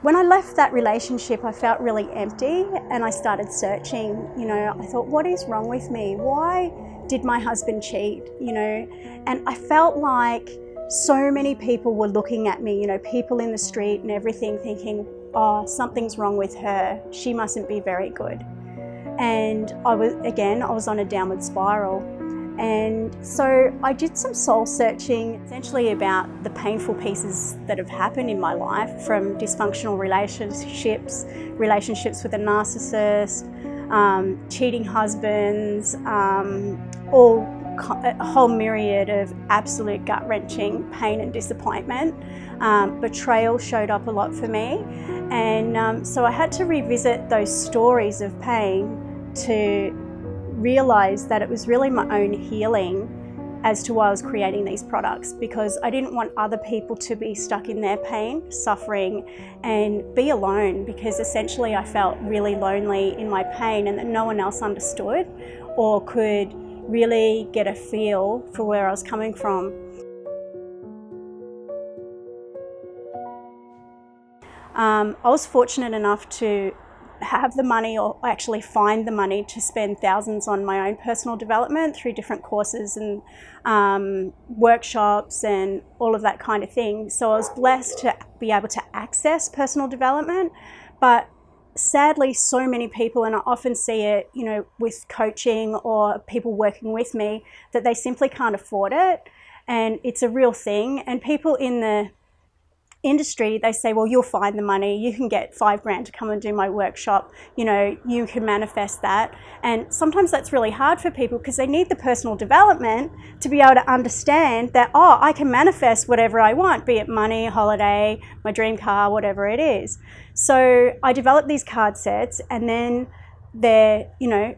When I left that relationship, I felt really empty, and I started searching. I thought, what is wrong with me? Why did my husband cheat? And I felt like so many people were looking at me, people in the street and everything, thinking, oh, something's wrong with her. She mustn't be very good. And I was on a downward spiral. And so I did some soul searching, essentially about the painful pieces that have happened in my life, from dysfunctional relationships with a narcissist, cheating husbands, a whole myriad of absolute gut-wrenching pain and disappointment. Betrayal showed up a lot for me. And so I had to revisit those stories of pain to realize that it was really my own healing as to why I was creating these products, because I didn't want other people to be stuck in their pain, suffering, and be alone, because essentially I felt really lonely in my pain and that no one else understood or could really get a feel for where I was coming from. I was fortunate enough to have the money, or actually find the money, to spend thousands on my own personal development through different courses and workshops and all of that kind of thing. So I was blessed to be able to access personal development, but sadly so many people, and I often see it, with coaching or people working with me, that they simply can't afford it. And it's a real thing. And people in the industry, they say, well, you'll find the money, you can get $5,000 to come and do my workshop, you can manifest that. And sometimes that's really hard for people, because they need the personal development to be able to understand that, oh, I can manifest whatever I want, be it money, holiday, my dream car, whatever it is. So I developed these card sets, and then they're,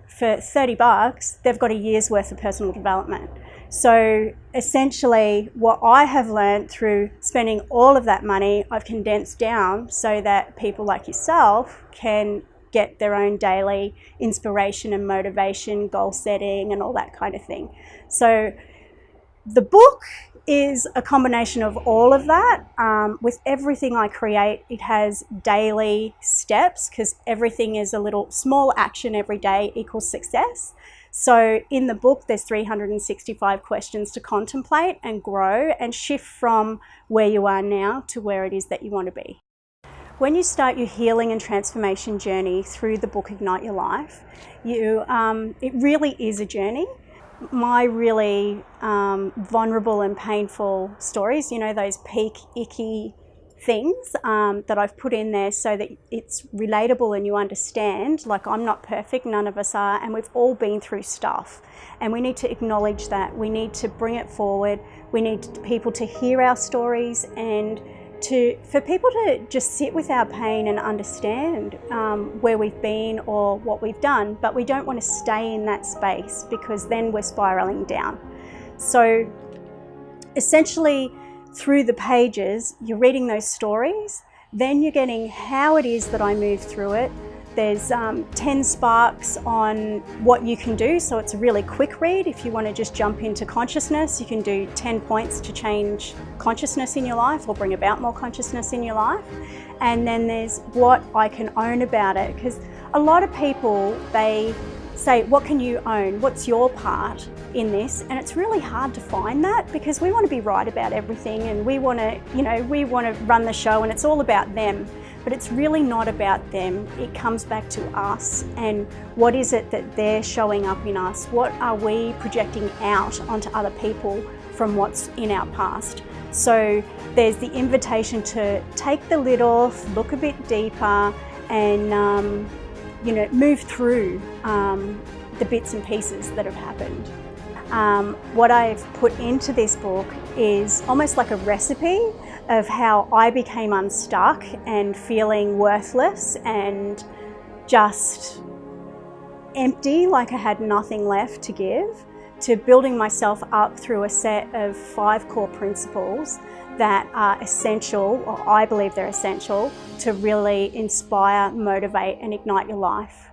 for $30, they've got a year's worth of personal development. So essentially what I have learned through spending all of that money, I've condensed down so that people like yourself can get their own daily inspiration and motivation, goal setting, and all that kind of thing. So the book is a combination of all of that. With everything I create, it has daily steps, because everything is a little small action every day equals success. So in the book, there's 365 questions to contemplate and grow and shift from where you are now to where it is that you want to be. When you start your healing and transformation journey through the book Ignite Your Life, it really is a journey. My really vulnerable and painful stories, those peak icky things that I've put in there so that it's relatable and you understand, like, I'm not perfect, none of us are, and we've all been through stuff, and we need to acknowledge that. We need to bring it forward. We need people to hear our stories, and for people to just sit with our pain and understand where we've been or what we've done, but we don't want to stay in that space, because then we're spiraling down. So essentially, through the pages, you're reading those stories, then you're getting how it is that I move through it. There's 10 sparks on what you can do, so it's a really quick read. If you want to just jump into consciousness, you can do 10 points to change consciousness in your life or bring about more consciousness in your life. And then there's what I can own about it, because a lot of people, they say, what can you own? What's your part in this? And it's really hard to find that, because we want to be right about everything, and we want to run the show, and it's all about them. But it's really not about them. It comes back to us, and what is it that they're showing up in us? What are we projecting out onto other people from what's in our past? So there's the invitation to take the lid off, look a bit deeper, and move through the bits and pieces that have happened. What I've put into this book is almost like a recipe of how I became unstuck and feeling worthless and just empty, like I had nothing left to give, to building myself up through a set of 5 core principles that are essential, or I believe they're essential, to really inspire, motivate, and ignite your life.